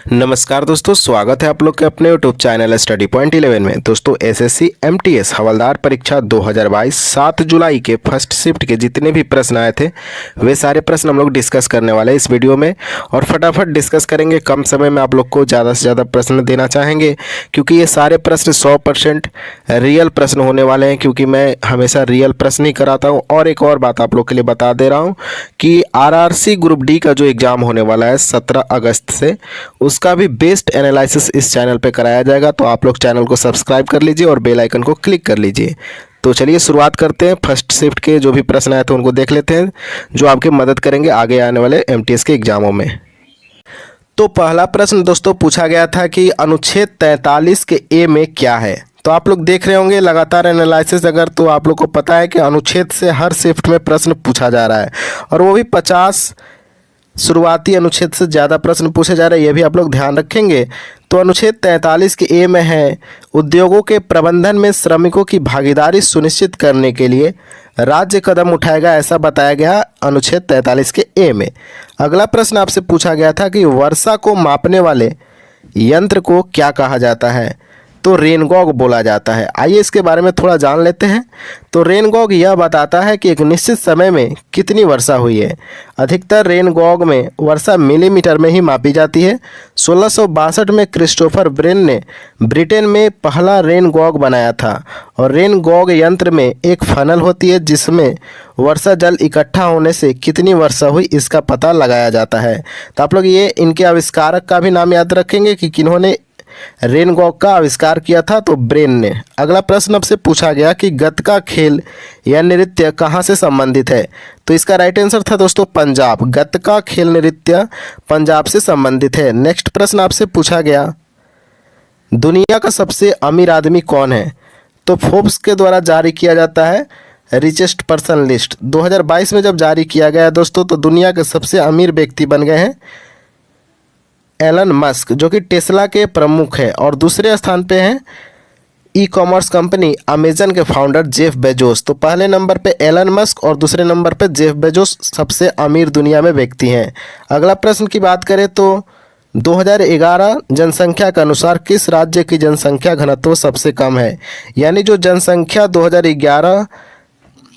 नमस्कार दोस्तों, स्वागत है आप लोग के अपने यूट्यूब चैनल स्टडी पॉइंट 11 में। दोस्तों एसएससी एमटीएस हवलदार परीक्षा 2022 7 जुलाई के फर्स्ट शिफ्ट के जितने भी प्रश्न आए थे वे सारे प्रश्न हम लोग डिस्कस करने वाले हैं इस वीडियो में, और फटाफट डिस्कस करेंगे। कम समय में आप लोग को ज़्यादा से ज़्यादा प्रश्न देना चाहेंगे क्योंकि ये सारे प्रश्न 100% रियल प्रश्न होने वाले हैं, क्योंकि मैं हमेशा रियल प्रश्न ही कराता हूँ। और एक और बात आप लोग के लिए बता दे रहा हूँ कि आरआरसी ग्रुप डी का जो एग्ज़ाम होने वाला है 17 अगस्त से, उसका भी बेस्ट एनालिसिस इस चैनल पे कराया जाएगा। तो आप लोग चैनल को सब्सक्राइब कर लीजिए और बेल आइकन को क्लिक कर लीजिए। तो चलिए शुरुआत करते हैं। फर्स्ट शिफ्ट के जो भी प्रश्न आए थे उनको देख लेते हैं, जो आपकी मदद करेंगे आगे आने वाले एमटीएस के एग्जामों में। तो पहला प्रश्न दोस्तों पूछा गया था कि अनुच्छेद 43 के ए में क्या है। तो आप लोग देख रहे होंगे लगातार एनालिसिस अगर, तो आप लोग को पता है कि अनुच्छेद से हर शिफ्ट में प्रश्न पूछा जा रहा है, और वो भी 50 शुरुआती अनुच्छेद से ज़्यादा प्रश्न पूछे जा रहे हैं, ये भी आप लोग ध्यान रखेंगे। तो अनुच्छेद 43 के ए में है, उद्योगों के प्रबंधन में श्रमिकों की भागीदारी सुनिश्चित करने के लिए राज्य कदम उठाएगा, ऐसा बताया गया अनुच्छेद 43 के ए में। अगला प्रश्न आपसे पूछा गया था कि वर्षा को मापने वाले यंत्र को क्या कहा जाता है। तो रेनगॉग बोला जाता है। आइए इसके बारे में थोड़ा जान लेते हैं। तो रेनगॉग यह बताता है कि एक निश्चित समय में कितनी वर्षा हुई है। अधिकतर रेनगॉग में वर्षा मिलीमीटर में ही मापी जाती है। 1662 में क्रिस्टोफर ब्रेन ने ब्रिटेन में पहला रेनगॉग बनाया था, और रेनगॉग यंत्र में एक फनल होती है जिसमें वर्षा जल इकट्ठा होने से कितनी वर्षा हुई इसका पता लगाया जाता है। तो आप लोग ये इनके आविष्कारक का भी नाम याद रखेंगे कि किन्होंने रेनगॉग का आविष्कार किया था, तो ब्रेन ने। अगला प्रश्न आपसे पूछा गया कि गतका खेल या नृत्य कहाँ से संबंधित है। तो इसका राइट आंसर था दोस्तों पंजाब। गतका खेल नृत्य पंजाब से संबंधित है। नेक्स्ट प्रश्न आपसे पूछा गया, दुनिया का सबसे अमीर आदमी कौन है। तो फोर्ब्स के द्वारा जारी किया जाता है रिचेस्ट पर्सन लिस्ट। 2022 में जब जारी किया गया दोस्तों, तो दुनिया के सबसे अमीर व्यक्ति बन गए हैं एलन मस्क, जो कि टेस्ला के प्रमुख हैं, और दूसरे स्थान पे हैं ई कॉमर्स कंपनी अमेजन के फाउंडर जेफ बेजोस। तो पहले नंबर पे एलन मस्क और दूसरे नंबर पे जेफ बेजोस सबसे अमीर दुनिया में व्यक्ति हैं। अगला प्रश्न की बात करें तो 2011 जनसंख्या के अनुसार किस राज्य की जनसंख्या घनत्व सबसे कम है। यानी जो जनसंख्या 2011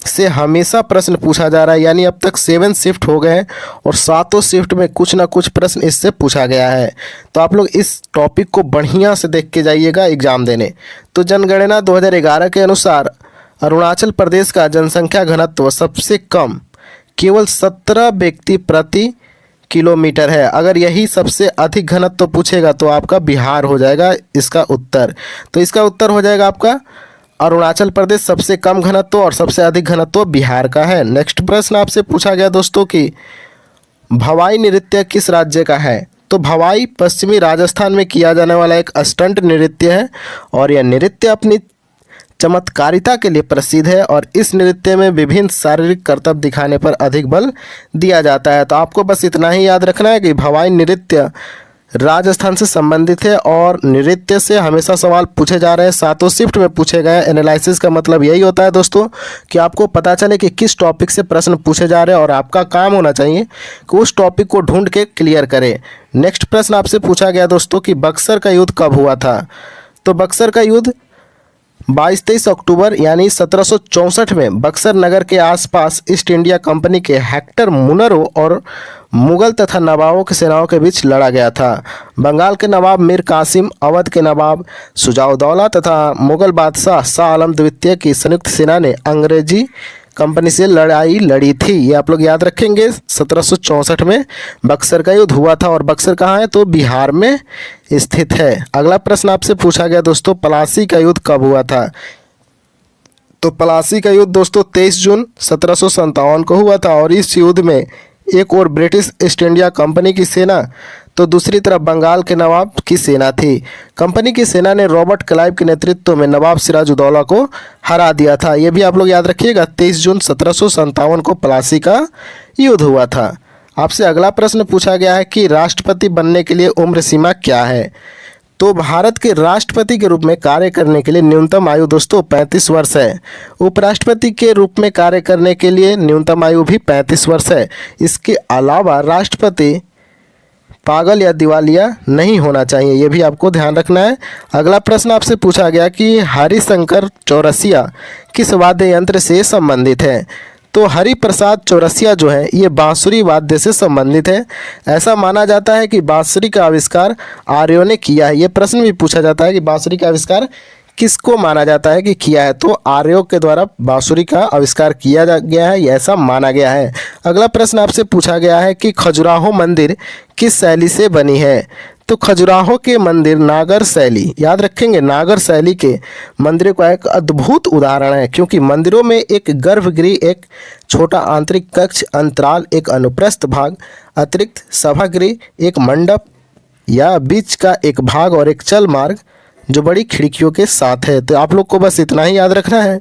से हमेशा प्रश्न पूछा जा रहा है, यानी अब तक 7 शिफ्ट हो गए हैं और 7 शिफ्ट में कुछ ना कुछ प्रश्न इससे पूछा गया है। तो आप लोग इस टॉपिक को बढ़िया से देख के जाइएगा एग्जाम देने। तो जनगणना 2011 के अनुसार अरुणाचल प्रदेश का जनसंख्या घनत्व सबसे कम केवल 17 व्यक्ति प्रति किलोमीटर है। अगर यही सबसे अधिक घनत्व पूछेगा तो आपका बिहार हो जाएगा इसका उत्तर। तो इसका उत्तर हो जाएगा आपका अरुणाचल प्रदेश सबसे कम घनत्व, और सबसे अधिक घनत्व बिहार का है। नेक्स्ट प्रश्न आपसे पूछा गया दोस्तों कि भवाई नृत्य किस राज्य का है। तो भवाई पश्चिमी राजस्थान में किया जाने वाला एक स्टंट नृत्य है, और यह नृत्य अपनी चमत्कारिता के लिए प्रसिद्ध है, और इस नृत्य में विभिन्न शारीरिक करतब दिखाने पर अधिक बल दिया जाता है। तो आपको बस इतना ही याद रखना है कि भवाई नृत्य राजस्थान से संबंधित है, और नृत्य से हमेशा सवाल पूछे जा रहे हैं, 7 शिफ्ट में पूछे गए। एनालिसिस का मतलब यही होता है दोस्तों कि आपको पता चले कि किस टॉपिक से प्रश्न पूछे जा रहे हैं, और आपका काम होना चाहिए कि उस टॉपिक को ढूंढ के क्लियर करें। नेक्स्ट प्रश्न आपसे पूछा गया दोस्तों कि बक्सर का युद्ध कब हुआ था। तो बक्सर का युद्ध 22-23 अक्टूबर यानी 1764 में बक्सर नगर के आसपास ईस्ट इंडिया कंपनी के हेक्टर मुनरो और मुगल तथा नवाबों की सेनाओं के बीच लड़ा गया था। बंगाल के नवाब मीर कासिम, अवध के नवाब शुजाउद्दौला तथा मुगल बादशाह शाह आलम द्वितीय की संयुक्त सेना ने अंग्रेजी कंपनी से लड़ाई लड़ी थी। ये आप लोग याद रखेंगे। 1764 में बक्सर का युद्ध हुआ था, और बक्सर कहाँ है तो बिहार में स्थित है। अगला प्रश्न आपसे पूछा गया दोस्तों, प्लासी का युद्ध कब हुआ था। तो प्लासी का युद्ध दोस्तों 23 जून 1757 को हुआ था, और इस युद्ध में एक और ब्रिटिश ईस्ट इंडिया कंपनी की सेना तो दूसरी तरफ बंगाल के नवाब की सेना थी। कंपनी की सेना ने रॉबर्ट क्लाइव के नेतृत्व में नवाब सिराजुद्दौला को हरा दिया था। ये भी आप लोग याद रखिएगा, 23 जून 1757 को प्लासी का युद्ध हुआ था। आपसे अगला प्रश्न पूछा गया है कि राष्ट्रपति बनने के लिए उम्र सीमा क्या है। तो भारत के राष्ट्रपति के रूप में कार्य करने के लिए न्यूनतम आयु दोस्तों 35 वर्ष है। उपराष्ट्रपति के रूप में कार्य करने के लिए न्यूनतम आयु भी 35 वर्ष है। इसके अलावा राष्ट्रपति पागल या दिवालिया नहीं होना चाहिए, ये भी आपको ध्यान रखना है। अगला प्रश्न आपसे पूछा गया कि हरिशंकर चौरसिया किस वाद्य यंत्र से संबंधित है। तो हरिप्रसाद चौरसिया जो है ये बांसुरी वाद्य से संबंधित है। ऐसा माना जाता है कि बांसुरी का आविष्कार आर्यों ने किया है। ये प्रश्न भी पूछा जाता है कि बांसुरी का आविष्कार किसको माना जाता है कि किया है, तो आर्यों के द्वारा बांसुरी का आविष्कार किया गया है, ये ऐसा माना गया है। अगला प्रश्न आपसे पूछा गया है कि खजुराहो मंदिर किस शैली से बनी है। तो खजुराहो के मंदिर नागर शैली, याद रखेंगे नागर शैली के मंदिरों का एक अद्भुत उदाहरण है, क्योंकि मंदिरों में एक गर्भगृह, एक छोटा आंतरिक कक्ष, अंतराल, एक अनुप्रस्थ भाग, अतिरिक्त सभागृह, एक मंडप या बीच का एक भाग और एक चल मार्ग जो बड़ी खिड़कियों के साथ है। तो आप लोग को बस इतना ही याद रखना है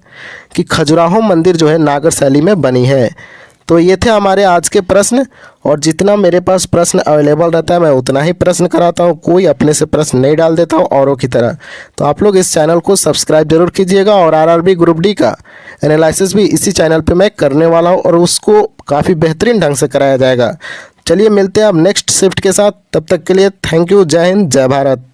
कि खजुराहो मंदिर जो है नागर शैली में बनी है। तो ये थे हमारे आज के प्रश्न, और जितना मेरे पास प्रश्न अवेलेबल रहता है मैं उतना ही प्रश्न कराता हूँ, कोई अपने से प्रश्न नहीं डाल देता हूँ औरों की तरह। तो आप लोग इस चैनल को सब्सक्राइब जरूर कीजिएगा, और आरआरबी ग्रुप डी का एनालिसिस भी इसी चैनल पे मैं करने वाला हूँ, और उसको काफ़ी बेहतरीन ढंग से कराया जाएगा। चलिए मिलते हैं अब नेक्स्ट शिफ्ट के साथ, तब तक के लिए थैंक यू, जय हिंद, जय भारत।